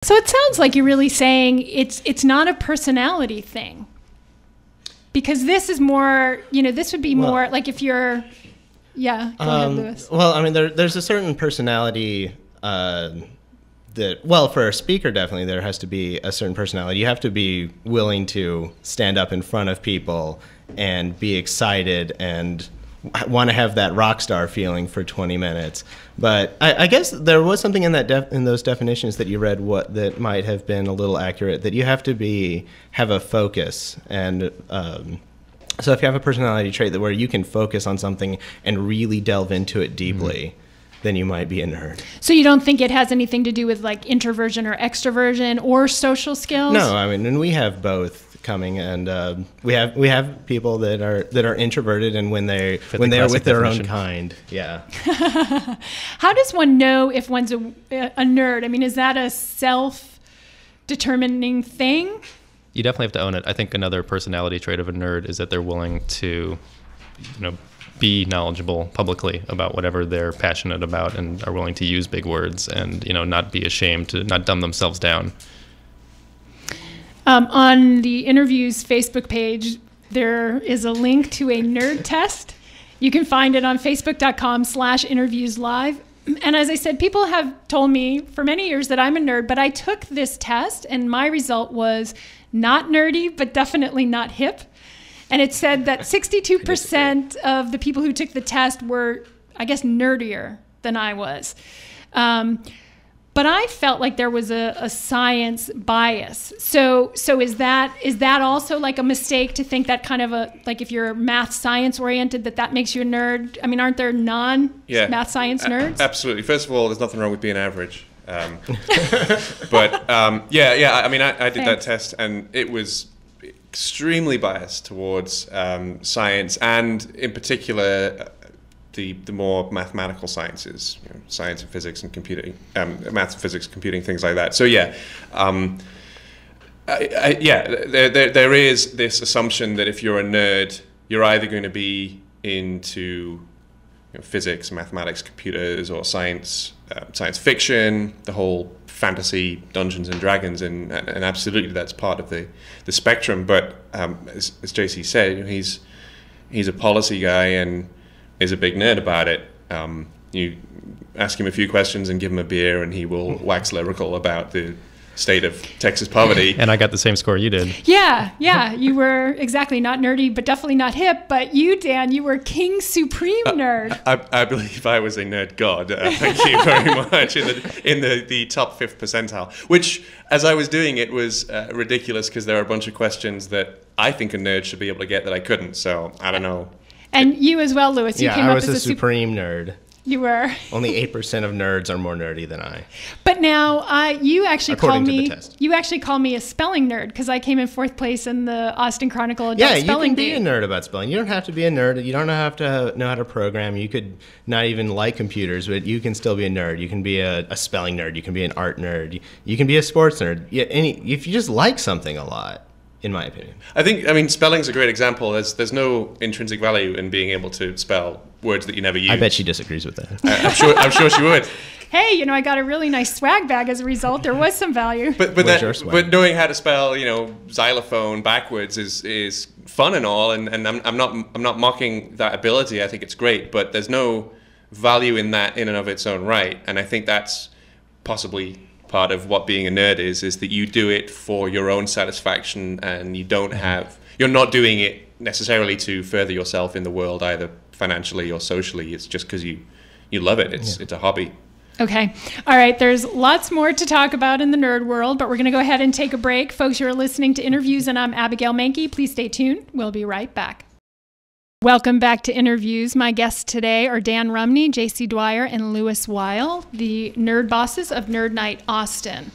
So it sounds like you're really saying it's not a personality thing. Because this is more, this would be more like if you're, go ahead, Lewis. Well, I mean, there's a certain personality for a speaker, definitely, there has to be a certain personality. You have to be willing to stand up in front of people and be excited and want to have that rock star feeling for 20 minutes. But I guess there was something in in those definitions that you read that might have been a little accurate, that you have to have a focus. And so if you have a personality trait where you can focus on something and really delve into it deeply, then you might be a nerd. So you don't think it has anything to do with like introversion or extroversion or social skills? No, I mean, and we have both coming, and we have people that are introverted, and when they're with their own kind, yeah. How does one know if one's a nerd? I mean, is that a self-determining thing? You definitely have to own it. I think another personality trait of a nerd is that they're willing to, be knowledgeable publicly about whatever they're passionate about, and are willing to use big words and, not be ashamed to not dumb themselves down. On the Interviews Facebook page, there is a link to a nerd test. You can find it on facebook.com/interviewslive. And as I said, people have told me for many years that I'm a nerd, but I took this test and my result was not nerdy, but definitely not hip. And it said that 62% of the people who took the test were, I guess, nerdier than I was. But I felt like there was a science bias. So is that also like a mistake to think that kind of like if you're math science oriented that makes you a nerd? I mean, aren't there math science nerds? Absolutely. First of all, there's nothing wrong with being average. But I mean, I did that test and it was extremely biased towards science, and in particular the more mathematical sciences, science and physics and computing, maths and physics, computing, things like that. So there is this assumption that if you're a nerd, you're either going to be into physics, mathematics, computers, or science fiction, the whole fantasy, Dungeons and Dragons, and absolutely that's part of the spectrum. But as JC said, he's a policy guy and is a big nerd about it. You ask him a few questions and give him a beer, and he will wax lyrical about the state of Texas poverty. And I got the same score you did. Yeah. You were exactly not nerdy, but definitely not hip. But you, Dan, you were King Supreme Nerd. I believe I was a nerd god. Thank you very much. In the top 5th percentile, which, as I was doing it, was ridiculous because there are a bunch of questions that I think a nerd should be able to get that I couldn't. So I don't know. And you as well, Lewis. You came I up was as a supreme nerd. You were. Only 8% of nerds are more nerdy than I. But now you actually call me. The test. You actually call me a spelling nerd because I came in 4th place in the Austin Chronicle Adult Spelling Bee. You can be a nerd about spelling. You don't have to be a nerd. You don't have to know how to program. You could not even like computers, but you can still be a nerd. You can be a spelling nerd. You can be an art nerd. You can be a sports nerd. If you just like something a lot. In my opinion. I mean, spelling's a great example. There's no intrinsic value in being able to spell words that you never use. I bet she disagrees with that. I'm sure she would. Hey, I got a really nice swag bag as a result. There was some value. But knowing how to spell, xylophone backwards is fun and all, and I'm not mocking that ability. I think it's great, but there's no value in that in and of its own right, and I think that's possibly part of what being a nerd is that you do it for your own satisfaction, and you're not doing it necessarily to further yourself in the world, either financially or socially. It's just because you love it. It's a hobby. Okay. All right. There's lots more to talk about in the nerd world, but we're going to go ahead and take a break. Folks, you're listening to Interviews, and I'm Abigail Mahnke. Please stay tuned. We'll be right back. Welcome back to Interviews. My guests today are Dan Rumney, JC Dwyer, and Lewis Weil, the nerd bosses of Nerd Nite Austin.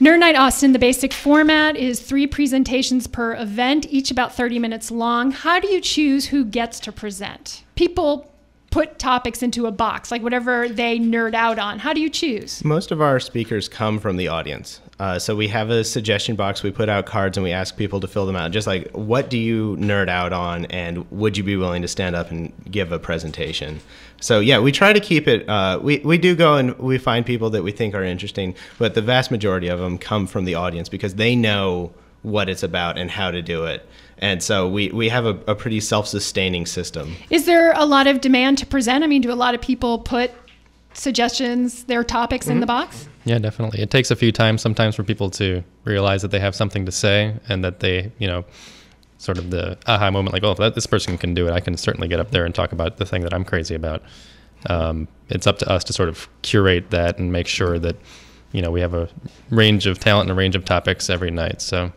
Nerd Nite Austin, the basic format is 3 presentations per event, each about 30 minutes long. How do you choose who gets to present? People put topics into a box, like whatever they nerd out on? How do you choose? Most of our speakers come from the audience. So we have a suggestion box. We put out cards and we ask people to fill them out. Just like, what do you nerd out on, and would you be willing to stand up and give a presentation? So yeah, we try to keep it. We do go and we find people that we think are interesting, but the vast majority of them come from the audience because they know what it's about and how to do it. And so we have a pretty self-sustaining system. Is there a lot of demand to present? I mean, do a lot of people put suggestions, their topics in the box? Yeah, definitely. It takes a few times sometimes for people to realize that they have something to say, and that they, sort of the aha moment, like, oh, if this person can do it, I can certainly get up there and talk about the thing that I'm crazy about. It's up to us to sort of curate that and make sure that, we have a range of talent and a range of topics every night. So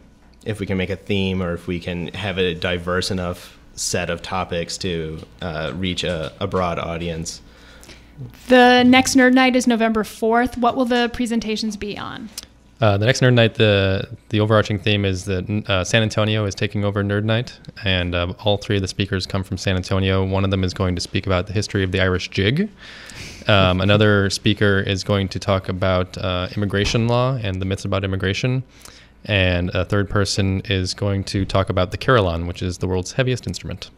if we can make a theme, or if we can have a diverse enough set of topics to reach a broad audience. The next Nerd Night is November 4th. What will the presentations be on? The next Nerd Night, the overarching theme is that San Antonio is taking over Nerd Night, and all three of the speakers come from San Antonio. One of them is going to speak about the history of the Irish jig. Another speaker is going to talk about immigration law and the myths about immigration. And a third person is going to talk about the carillon, which is the world's heaviest instrument.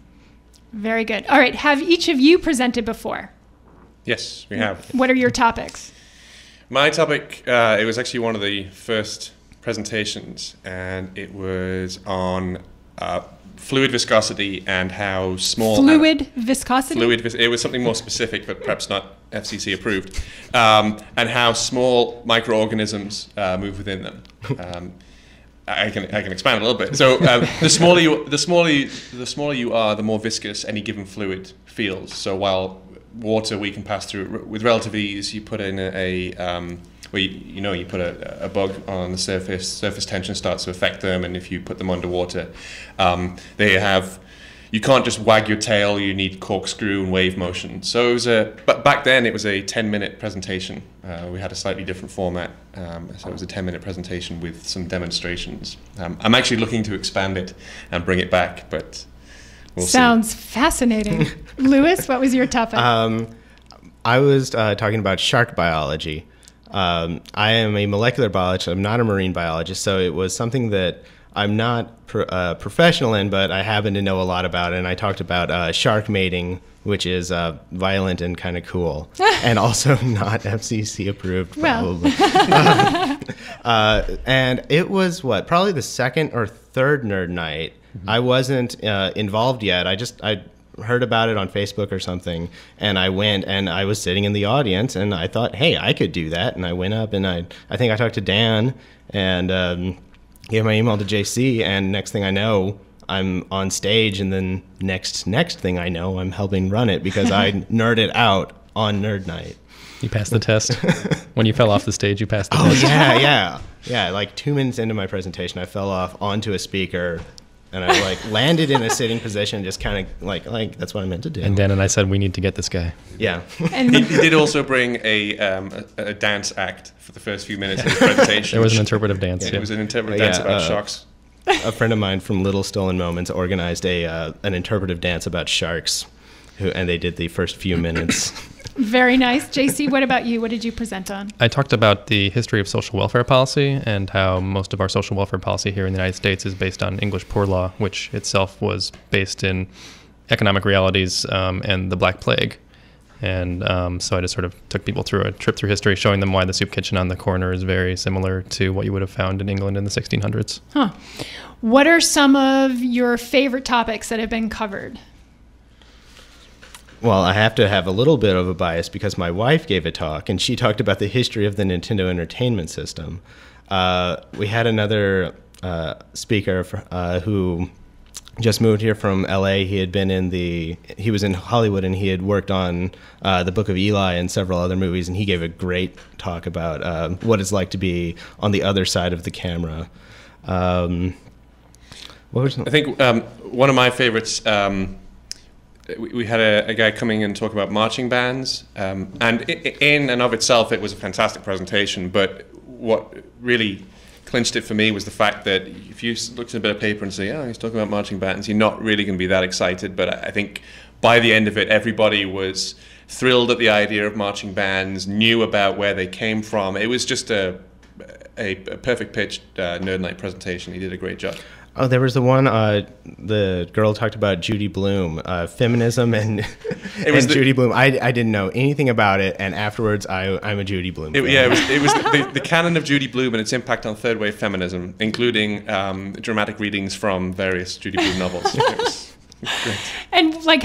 Very good. All right. Have each of you presented before? Yes, we have. What are your topics? My topic, it was actually one of the first presentations, and it was on fluid viscosity and how small... Fluid viscosity? It was something more specific, but perhaps not FCC approved, and how small microorganisms move within them. I can expand a little bit. So the smaller you are, the more viscous any given fluid feels. So while water we can pass through with relative ease, you put in you put a bug on the surface tension starts to affect them, and if you put them underwater, you can't just wag your tail, you need corkscrew and wave motion. So but back then it was a 10-minute presentation. We had a slightly different format, so it was a 10-minute presentation with some demonstrations. I'm actually looking to expand it and bring it back, but we'll Sounds fascinating. Lewis, what was your topic? I was talking about shark biology. I am a molecular biologist. I'm not a marine biologist, so it was something that I'm not professional in, but I happen to know a lot about it. And I talked about shark mating, which is violent and kind of cool, and also not FCC approved, probably. And it was probably the second or third Nerd Night. Mm-hmm. I wasn't involved yet. I heard about it on Facebook or something, and I went, and I was sitting in the audience, and I thought, hey, I could do that. And I went up, and I think I talked to Dan, and gave my email to JC, and next thing I know, I'm on stage, and then next thing I know, I'm helping run it because I nerded out on Nerd Night. You passed the test? When you fell off the stage, you passed the test? Oh, yeah. Like 2 minutes into my presentation, I fell off onto a speaker, and I landed in a sitting position, just kind of like that's what I meant to do. And Dan and I said, we need to get this guy. Yeah. And he did also bring a dance act for the first few minutes of the presentation. There was an interpretive dance. Yeah, it was an interpretive dance about sharks. A friend of mine from Little Stolen Moments organized an interpretive dance about sharks, and they did the first few minutes. Very nice. JC, what about you? What did you present on? I talked about the history of social welfare policy and how most of our social welfare policy here in the United States is based on English poor law, which itself was based in economic realities and the Black Plague. And so I just sort of took people through a trip through history, showing them why the soup kitchen on the corner is very similar to what you would have found in England in the 1600s. Huh. What are some of your favorite topics that have been covered? Well, I have to have a little bit of a bias because my wife gave a talk, and she talked about the history of the Nintendo Entertainment System. We had another speaker who just moved here from LA. He was in Hollywood, and he had worked on The Book of Eli and several other movies, and he gave a great talk about what it's like to be on the other side of the camera. I think one of my favorites, we had a guy coming and talk about marching bands, and in and of itself it was a fantastic presentation, but what really clinched it for me was the fact that if you looked at a bit of paper and say, oh, he's talking about marching bands, you're not really going to be that excited. But I think by the end of it, everybody was thrilled at the idea of marching bands, knew about where they came from. It was just a perfect pitch Nerd Nite presentation. He did a great job. Oh, there was the one, the girl talked about Judy Blume, feminism and Judy Blume. I didn't know anything about it, and afterwards I'm a Judy Blume fan. It was the canon of Judy Blume and its impact on third wave feminism, including dramatic readings from various Judy Blume novels. It was great. And like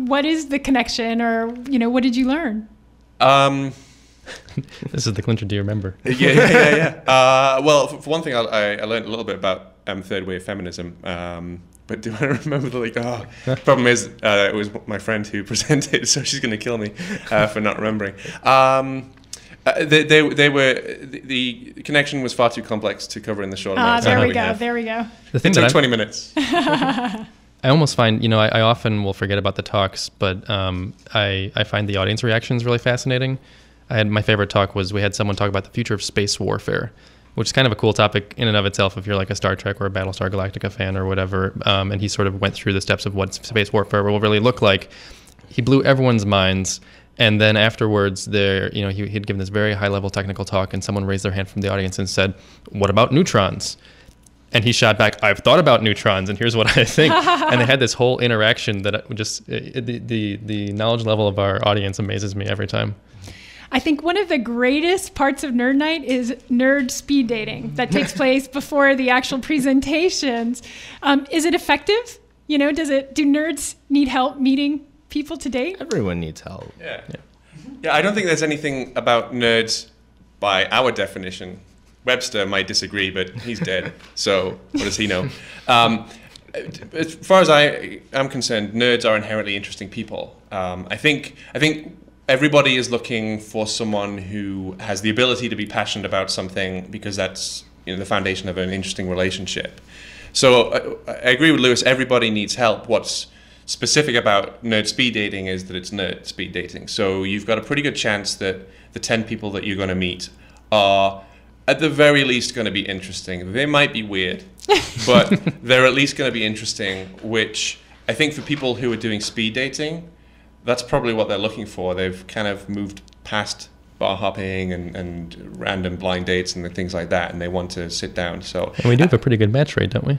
what is the connection, or what did you learn? This is the clincher. Do you remember? Yeah. Well, for one thing, I learned a little bit about third wave feminism. But do I remember problem is it was my friend who presented, so she's going to kill me for not remembering. The connection was far too complex to cover in the short amount of time There we go. The thing it took 20 minutes. I almost find, I often will forget about the talks, but I find the audience reactions really fascinating. My favorite talk was we had someone talk about the future of space warfare, which is kind of a cool topic in and of itself if you're like a Star Trek or a Battlestar Galactica fan or whatever. And he sort of went through the steps of what space warfare will really look like. He blew everyone's minds. And then afterwards, he'd given this very high-level technical talk, and someone raised their hand from the audience and said, "What about neutrons?" And he shot back, "I've thought about neutrons, and here's what I think." And they had this whole interaction that just the knowledge level of our audience amazes me every time. I think one of the greatest parts of Nerd Nite is nerd speed dating that takes place before the actual presentations. Is it effective? Do nerds need help meeting people to date? Everyone needs help. Yeah. I don't think there's anything about nerds by our definition. Webster might disagree, but he's dead. So what does he know? As far as I am concerned, nerds are inherently interesting people. I think everybody is looking for someone who has the ability to be passionate about something, because that's the foundation of an interesting relationship. So I agree with Lewis. Everybody needs help. What's specific about nerd speed dating is that it's nerd speed dating. So you've got a pretty good chance that the 10 people that you're going to meet are at the very least going to be interesting. They might be weird, but they're at least going to be interesting, which I think for people who are doing speed dating, that's probably what they're looking for. They've kind of moved past bar hopping and random blind dates and things like that, and they want to sit down. So and we do have a pretty good match rate, don't we?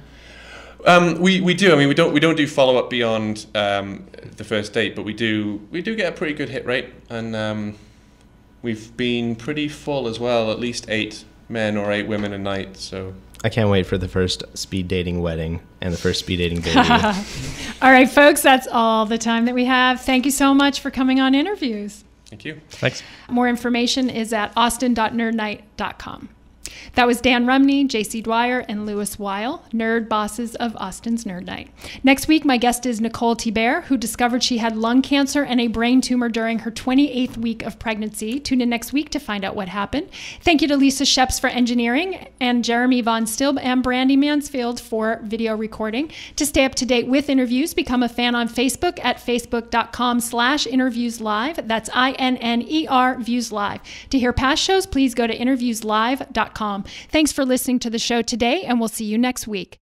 We do. I mean, we don't do follow up beyond the first date, but we do get a pretty good hit rate, and we've been pretty full as well. At least 8 men or 8 women a night. So I can't wait for the first speed dating wedding and the first speed dating baby. All right, folks, that's all the time that we have. Thank you so much for coming on Interviews. Thank you. Thanks. More information is at austin.nerdnite.com. That was Dan Rumney, JC Dwyer, and Lewis Weil, nerd bosses of Austin's Nerd Nite. Next week, my guest is Nicole Thibert, who discovered she had lung cancer and a brain tumor during her 28th week of pregnancy. Tune in next week to find out what happened. Thank you to Lisa Sheps for engineering, and Jeremy Von Stilb and Brandy Mansfield for video recording. To stay up to date with Interviews, become a fan on Facebook at facebook.com/interviewslive. That's INNER Views Live. To hear past shows, please go to interviewslive.com. Thanks for listening to the show today, and we'll see you next week.